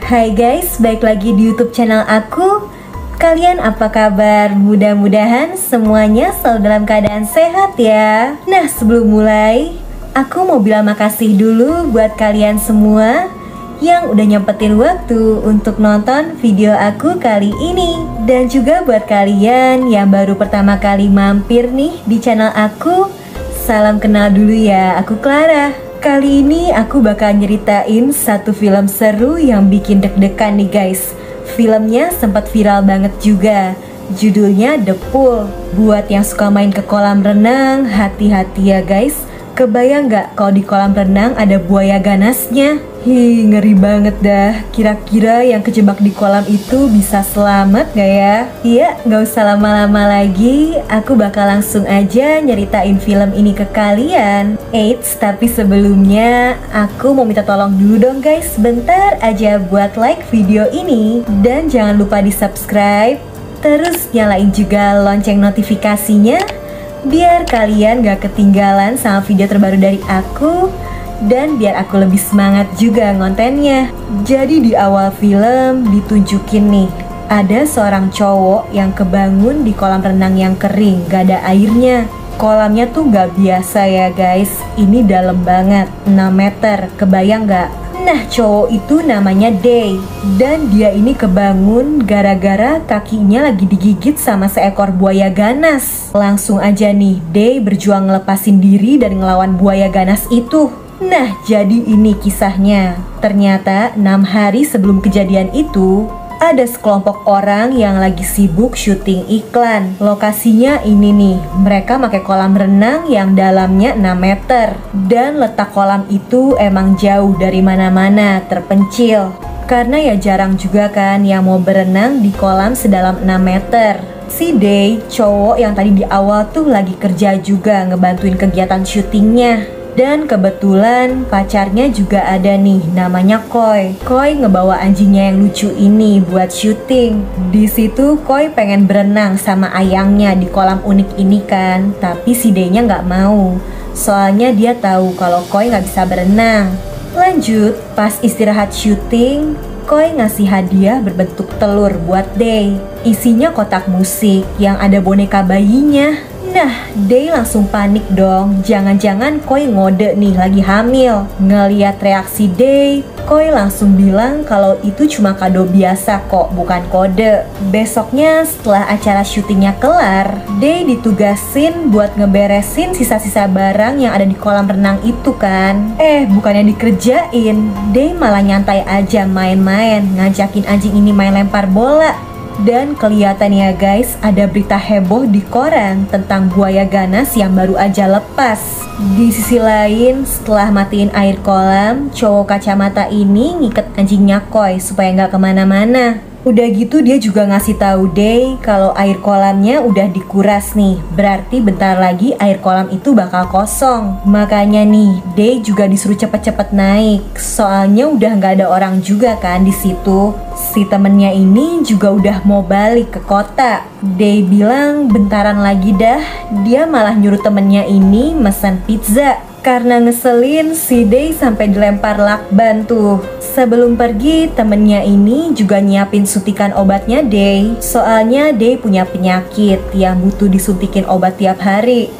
Hai guys, balik lagi di YouTube channel aku. Kalian apa kabar? Mudah-mudahan semuanya selalu dalam keadaan sehat ya. Nah, sebelum mulai, aku mau bilang makasih dulu buat kalian semua yang udah nyempetin waktu untuk nonton video aku kali ini. Dan juga buat kalian yang baru pertama kali mampir nih di channel aku, salam kenal dulu ya, aku Clara. Kali ini aku bakal nyeritain satu film seru yang bikin deg-degan nih guys. Filmnya sempat viral banget juga. Judulnya The Pool. Buat yang suka main ke kolam renang, hati-hati ya guys. Kebayang gak kalau di kolam renang ada buaya ganasnya? Ngeri banget dah. Kira-kira yang kejebak di kolam itu bisa selamat gak ya? Iya, gak usah lama-lama lagi. Aku bakal langsung aja nyeritain film ini ke kalian. Eits, tapi sebelumnya aku mau minta tolong dulu dong guys. Bentar aja buat like video ini. Dan jangan lupa di subscribe. Terus nyalain juga lonceng notifikasinya, biar kalian gak ketinggalan sama video terbaru dari aku. Dan biar aku lebih semangat juga ngontennya. Jadi di awal film ditunjukin nih, ada seorang cowok yang kebangun di kolam renang yang kering, gak ada airnya. Kolamnya tuh gak biasa ya guys, ini dalam banget, 6 meter, kebayang gak? Nah, cowok itu namanya Day. Dan dia ini kebangun gara-gara kakinya lagi digigit sama seekor buaya ganas. Langsung aja nih, Day berjuang ngelepasin diri dari ngelawan buaya ganas itu. Nah, jadi ini kisahnya. Ternyata 6 hari sebelum kejadian itu, ada sekelompok orang yang lagi sibuk syuting iklan. Lokasinya ini nih, mereka pakai kolam renang yang dalamnya 6 meter. Dan letak kolam itu emang jauh dari mana-mana, terpencil. Karena ya jarang juga kan yang mau berenang di kolam sedalam 6 meter. Si Day, cowok yang tadi di awal tuh lagi kerja juga ngebantuin kegiatan syutingnya. Dan kebetulan pacarnya juga ada nih, namanya Koi. Koi ngebawa anjingnya yang lucu ini buat syuting. Di situ Koi pengen berenang sama ayangnya di kolam unik ini kan, tapi si Day-nya nggak mau. Soalnya dia tahu kalau Koi nggak bisa berenang. Lanjut, pas istirahat syuting, Koi ngasih hadiah berbentuk telur buat Day. Isinya kotak musik yang ada boneka bayinya. Nah, Day langsung panik dong. Jangan-jangan Koi ngode nih lagi hamil. Ngeliat reaksi Day, Koi langsung bilang kalau itu cuma kado biasa kok, bukan kode. Besoknya setelah acara syutingnya kelar, Day ditugasin buat ngeberesin sisa-sisa barang yang ada di kolam renang itu kan. Bukannya dikerjain, Day malah nyantai aja main-main, ngajakin anjing ini main lempar bola. Dan kelihatan ya guys, ada berita heboh di koran tentang buaya ganas yang baru aja lepas. Di sisi lain, setelah matiin air kolam, cowok kacamata ini ngiket anjingnya Koi supaya nggak kemana-mana. Udah gitu dia juga ngasih tahu Day kalau air kolamnya udah dikuras nih. Berarti bentar lagi air kolam itu bakal kosong. Makanya nih, Day juga disuruh cepet-cepet naik. Soalnya udah nggak ada orang juga kan di situ. Si temennya ini juga udah mau balik ke kota. Day bilang bentaran lagi dah. Dia malah nyuruh temennya ini mesen pizza. Karena ngeselin, si Day sampai dilempar lakban tuh. Sebelum pergi, temennya ini juga nyiapin suntikan obatnya Day. Soalnya Day punya penyakit yang butuh disuntikin obat tiap hari.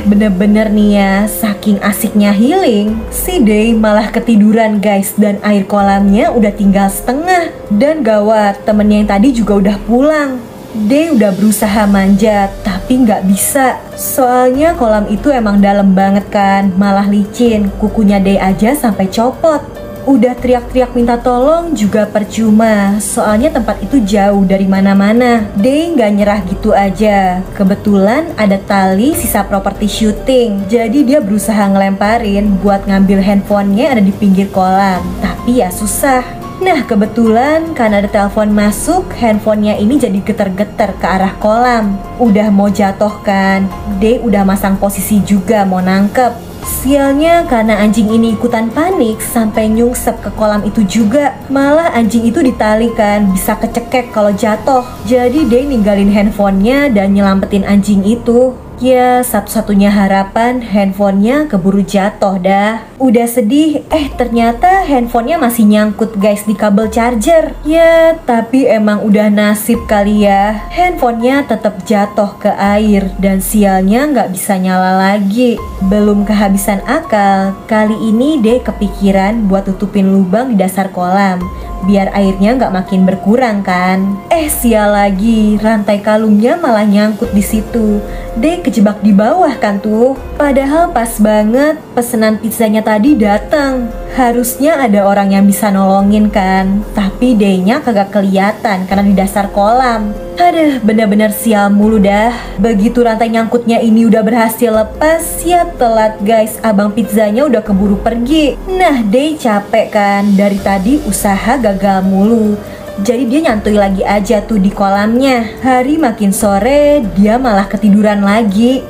Bener-bener nih ya, saking asiknya healing, si Day malah ketiduran guys. Dan air kolamnya udah tinggal setengah. Dan gawat, temennya yang tadi juga udah pulang. Day udah berusaha manjat, tapi nggak bisa. Soalnya kolam itu emang dalam banget kan, malah licin. Kukunya Day aja sampai copot. Udah teriak-teriak minta tolong juga percuma, soalnya tempat itu jauh dari mana-mana. Day nggak nyerah gitu aja. Kebetulan ada tali sisa properti syuting, jadi dia berusaha ngelemparin buat ngambil handphonenya ada di pinggir kolam. Tapi ya susah. Nah, kebetulan karena ada telepon masuk, handphonenya ini jadi geter-geter ke arah kolam. Udah mau jatuh kan, Day udah masang posisi juga mau nangkep. Sialnya karena anjing ini ikutan panik sampai nyungsep ke kolam itu juga. Malah anjing itu ditalikan, bisa kecekek kalau jatuh. Jadi Day ninggalin handphonenya dan nyelamatin anjing itu. Ya, satu-satunya harapan handphonenya keburu jatuh dah. Udah sedih, ternyata handphonenya masih nyangkut guys di kabel charger. Ya, tapi emang udah nasib kali ya. Handphonenya tetap jatuh ke air dan sialnya nggak bisa nyala lagi. Belum kehabisan akal, kali ini dia kepikiran buat tutupin lubang di dasar kolam biar airnya nggak makin berkurang kan. Sial lagi, rantai kalungnya malah nyangkut di situ. Dia kejebak di bawah kan tuh. Padahal pas banget pesanan pizzanya tadi datang. Harusnya ada orang yang bisa nolongin kan. Tapi Day-nya kagak kelihatan karena di dasar kolam. Aduh, bener-bener sial mulu dah. Begitu rantai nyangkutnya ini udah berhasil lepas, ya telat guys. Abang pizzanya udah keburu pergi. Nah, Day capek kan. Dari tadi usaha gagal mulu. Jadi dia nyantui lagi aja tuh di kolamnya. Hari makin sore, dia malah ketiduran lagi.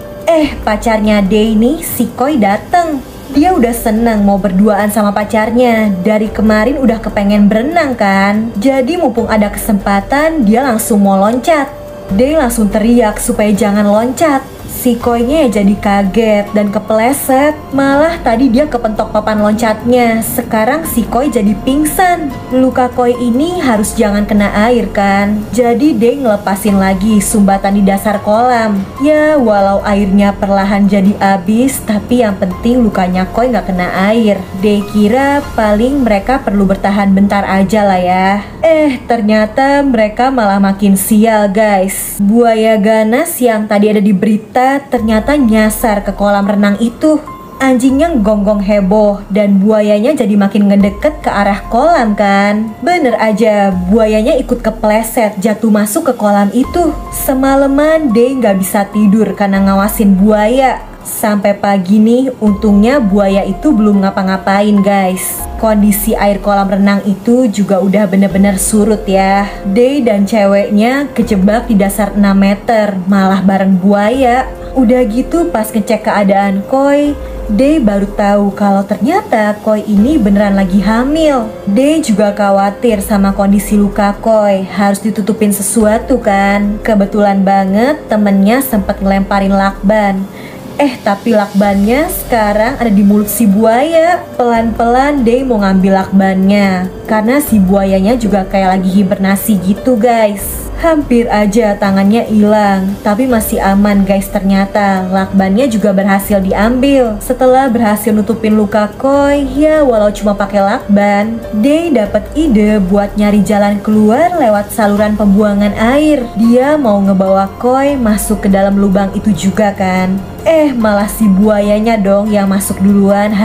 Pacarnya Day nih, si Koi dateng. Dia udah seneng mau berduaan sama pacarnya. Dari kemarin udah kepengen berenang kan. Jadi mumpung ada kesempatan, dia langsung mau loncat. Day langsung teriak supaya jangan loncat. Si Koi-nya ya jadi kaget dan kepleset. Malah tadi dia kepentok papan loncatnya. Sekarang si Koi jadi pingsan. Luka Koi ini harus jangan kena air kan. Jadi Day ngelepasin lagi sumbatan di dasar kolam. Ya walau airnya perlahan jadi habis, tapi yang penting lukanya Koi nggak kena air. Day kira paling mereka perlu bertahan bentar aja lah ya. Ternyata mereka malah makin sial guys. Buaya ganas yang tadi ada di berita ternyata nyasar ke kolam renang itu. Anjingnya gonggong heboh dan buayanya jadi makin ngedeket ke arah kolam kan. Bener aja, buayanya ikut kepleset jatuh masuk ke kolam itu. Semalaman Day nggak bisa tidur karena ngawasin buaya. Sampai pagi nih, untungnya buaya itu belum ngapa-ngapain guys. Kondisi air kolam renang itu juga udah bener-bener surut ya. Day dan ceweknya kejebak di dasar 6 meter, malah bareng buaya. Udah gitu pas ngecek keadaan Koi, Day baru tahu kalau ternyata Koi ini beneran lagi hamil. Day juga khawatir sama kondisi luka Koi, harus ditutupin sesuatu kan. Kebetulan banget temennya sempat ngelemparin lakban. Tapi lakbannya sekarang ada di mulut si buaya. Pelan-pelan Day mau ngambil lakbannya, karena si buayanya juga kayak lagi hibernasi gitu guys. Hampir aja tangannya hilang, tapi masih aman guys ternyata. Lakbannya juga berhasil diambil. Setelah berhasil nutupin luka Koi, ya walau cuma pakai lakban, Day dapat ide buat nyari jalan keluar lewat saluran pembuangan air. Dia mau ngebawa Koi masuk ke dalam lubang itu juga kan. Malah si buayanya dong yang masuk duluan.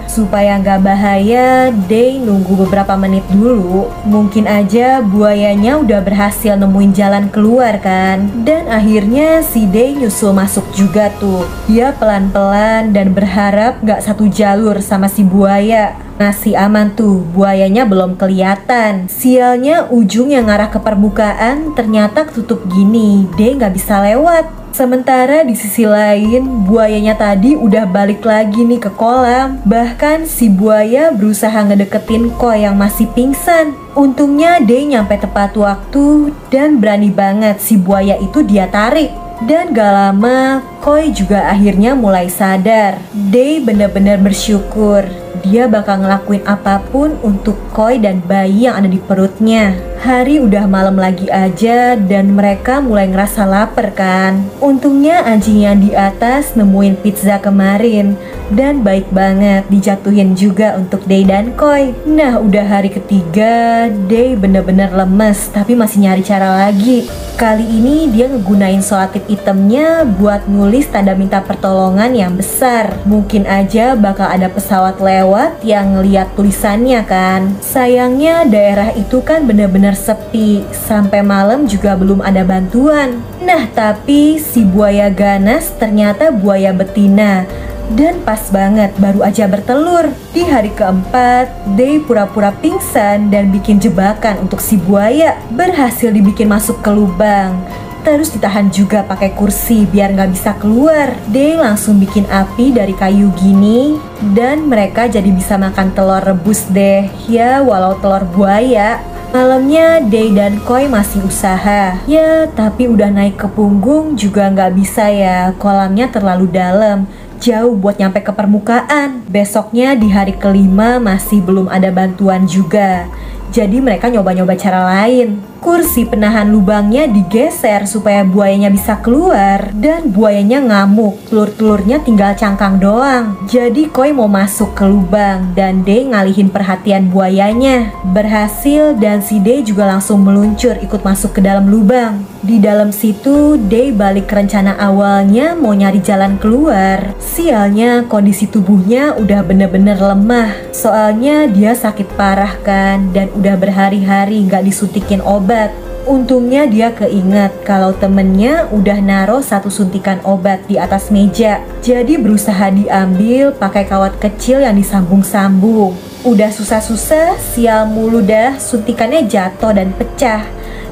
Supaya nggak bahaya, Day nunggu beberapa menit dulu. Mungkin aja buayanya udah berhasil nemuin jalan keluar kan. Dan akhirnya si Day nyusul masuk juga tuh. Dia pelan-pelan dan berharap nggak satu jalur sama si buaya. Masih aman tuh, buayanya belum kelihatan. Sialnya ujung yang ngarah ke permukaan ternyata ketutup gini. Day nggak bisa lewat. Sementara di sisi lain, buayanya tadi udah balik lagi nih ke kolam. Bahkan si buaya berusaha ngedeketin Koi yang masih pingsan. Untungnya Day nyampe tepat waktu dan berani banget si buaya itu dia tarik. Dan gak lama, Koi juga akhirnya mulai sadar. Day bener-bener bersyukur. Dia bakal ngelakuin apapun untuk Koi dan bayi yang ada di perutnya. Hari udah malam lagi aja dan mereka mulai ngerasa lapar kan. Untungnya anjing yang di atas nemuin pizza kemarin dan baik banget dijatuhin juga untuk Day dan Koi. Nah udah hari ketiga, Day bener-bener lemes tapi masih nyari cara lagi. Kali ini dia ngegunain solatip itemnya buat nulis tanda minta pertolongan yang besar. Mungkin aja bakal ada pesawat lewat yang ngeliat tulisannya kan. Sayangnya daerah itu kan bener-bener sepi. Sampai malam juga belum ada bantuan. Nah tapi si buaya ganas ternyata buaya betina. Dan pas banget baru aja bertelur. Di hari keempat, Day pura-pura pingsan dan bikin jebakan untuk si buaya. Berhasil dibikin masuk ke lubang. Terus ditahan juga pakai kursi biar nggak bisa keluar. Day langsung bikin api dari kayu gini dan mereka jadi bisa makan telur rebus deh. Ya walau telur buaya. Malamnya Day dan Koi masih usaha. Ya, tapi udah naik ke punggung juga nggak bisa ya, kolamnya terlalu dalam, jauh buat nyampe ke permukaan. Besoknya di hari kelima masih belum ada bantuan juga. Jadi mereka nyoba-nyoba cara lain. Kursi penahan lubangnya digeser supaya buayanya bisa keluar. Dan buayanya ngamuk, telur-telurnya tinggal cangkang doang. Jadi Koi mau masuk ke lubang dan Day ngalihin perhatian buayanya. Berhasil dan si Day juga langsung meluncur ikut masuk ke dalam lubang. Di dalam situ Day balik ke rencana awalnya mau nyari jalan keluar. Sialnya kondisi tubuhnya udah bener-bener lemah. Soalnya dia sakit parah kan, dan udah berhari-hari gak disuntikin obat. Untungnya dia keinget kalau temennya udah naruh satu suntikan obat di atas meja. Jadi berusaha diambil pakai kawat kecil yang disambung-sambung. Udah susah-susah, sial mulu dah, suntikannya jatuh dan pecah.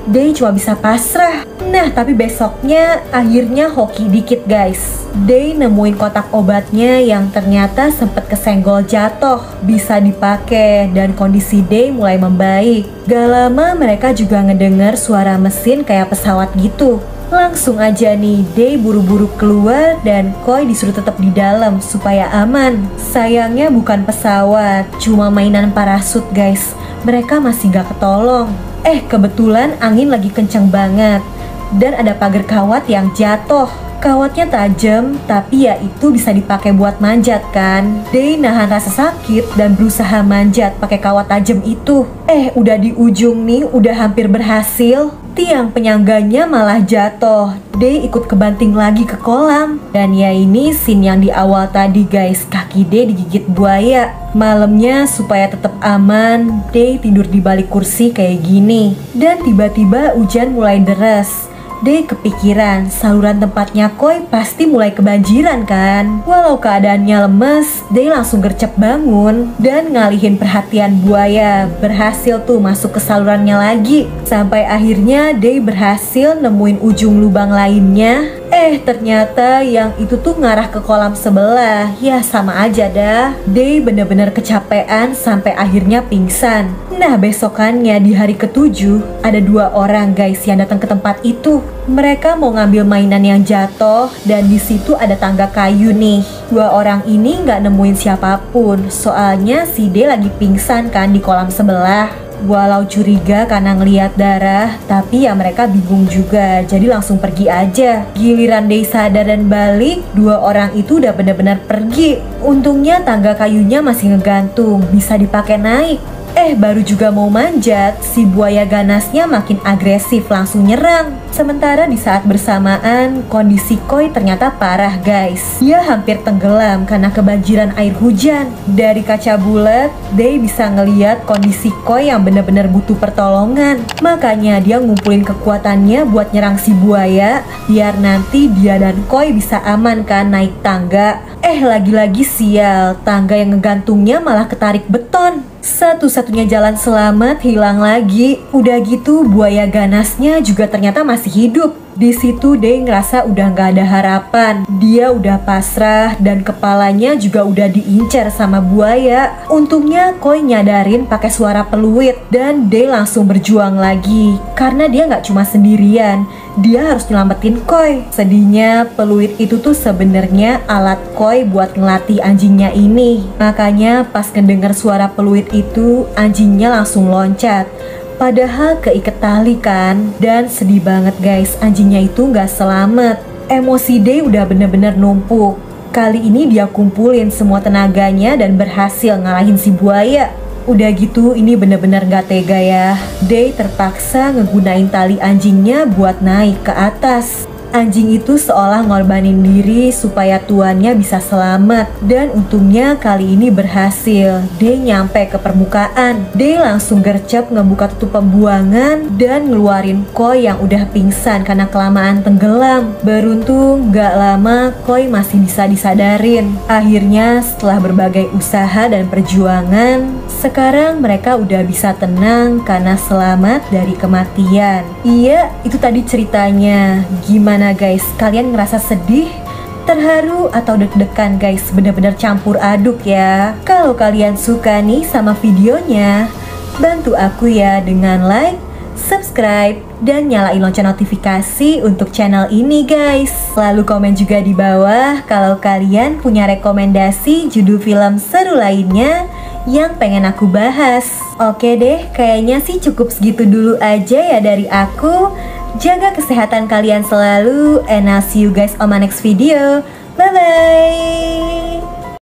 Day cuma bisa pasrah. Nah, tapi besoknya akhirnya hoki dikit guys. Day nemuin kotak obatnya yang ternyata sempet kesenggol jatuh. Bisa dipakai dan kondisi Day mulai membaik. Gak lama mereka juga ngedenger suara mesin kayak pesawat gitu. Langsung aja nih, Day buru-buru keluar dan Koi disuruh tetap di dalam supaya aman. Sayangnya bukan pesawat, cuma mainan parasut guys. Mereka masih gak ketolong. Kebetulan angin lagi kenceng banget dan ada pagar kawat yang jatuh. Kawatnya tajam, tapi ya itu bisa dipakai buat manjat kan. Day nahan rasa sakit dan berusaha manjat pakai kawat tajam itu. Udah di ujung nih, udah hampir berhasil. Tiang penyangganya malah jatuh. Day ikut kebanting lagi ke kolam. Dan ya ini scene yang di awal tadi guys, kaki Day digigit buaya. Malamnya supaya tetap aman, Day tidur di balik kursi kayak gini. Dan tiba-tiba hujan mulai deras. Day kepikiran saluran tempatnya Koi pasti mulai kebanjiran kan. Walau keadaannya lemes, Day langsung gercep bangun dan ngalihin perhatian buaya. Berhasil tuh masuk ke salurannya lagi. Sampai akhirnya Day berhasil nemuin ujung lubang lainnya. Ternyata yang itu tuh ngarah ke kolam sebelah. Ya sama aja dah. Day bener-bener kecapean sampai akhirnya pingsan. Nah besokannya di hari ke-7 ada 2 orang guys yang datang ke tempat itu. Mereka mau ngambil mainan yang jatuh dan di situ ada tangga kayu nih. 2 orang ini nggak nemuin siapapun. Soalnya si Day lagi pingsan kan di kolam sebelah. Walau curiga karena ngeliat darah, tapi ya mereka bingung juga, jadi langsung pergi aja. Giliran Day sadar dan balik, 2 orang itu udah benar-benar pergi. Untungnya tangga kayunya masih ngegantung, bisa dipakai naik. Baru juga mau manjat, si buaya ganasnya makin agresif langsung nyerang. Sementara di saat bersamaan, kondisi Koi ternyata parah guys. Dia hampir tenggelam karena kebanjiran air hujan. Dari kaca bulat, Day bisa ngeliat kondisi Koi yang benar-benar butuh pertolongan. Makanya dia ngumpulin kekuatannya buat nyerang si buaya, biar nanti dia dan Koi bisa aman kan naik tangga. Lagi-lagi sial, tangga yang ngegantungnya malah ketarik beton. Satu-satunya jalan selamat hilang lagi. Udah gitu buaya ganasnya juga ternyata masih hidup. Di situ Day ngerasa udah gak ada harapan. Dia udah pasrah dan kepalanya juga udah diincar sama buaya. Untungnya Koi nyadarin pakai suara peluit dan Day langsung berjuang lagi. Karena dia gak cuma sendirian, dia harus nyelamatin Koi. Sedihnya peluit itu tuh sebenarnya alat Koi buat ngelatih anjingnya ini. Makanya pas ngedenger suara peluit itu, anjingnya langsung loncat. Padahal keiket tali kan. Dan sedih banget guys, anjingnya itu gak selamat. Emosi Day udah bener-bener numpuk. Kali ini dia kumpulin semua tenaganya dan berhasil ngalahin si buaya. Udah gitu ini bener-bener gak tega ya. Day terpaksa ngegunain tali anjingnya buat naik ke atas. Anjing itu seolah ngorbanin diri supaya tuannya bisa selamat. Dan untungnya kali ini berhasil. Day nyampe ke permukaan. Day langsung gercep ngebuka tutup pembuangan dan ngeluarin Koi yang udah pingsan karena kelamaan tenggelam. Beruntung gak lama Koi masih bisa disadarin. Akhirnya setelah berbagai usaha dan perjuangan, sekarang mereka udah bisa tenang karena selamat dari kematian. Iya, itu tadi ceritanya. Gimana guys, kalian ngerasa sedih, terharu, atau deg-degan guys? Bener-bener campur aduk ya. Kalau kalian suka nih sama videonya, Bantu aku ya dengan like, subscribe, dan nyalain lonceng notifikasi untuk channel ini guys. Lalu komen juga di bawah kalau kalian punya rekomendasi judul film seru lainnya yang pengen aku bahas. Oke deh, kayaknya sih cukup segitu dulu aja ya dari aku. Jaga kesehatan kalian selalu, and I'll see you guys on my next video. Bye bye.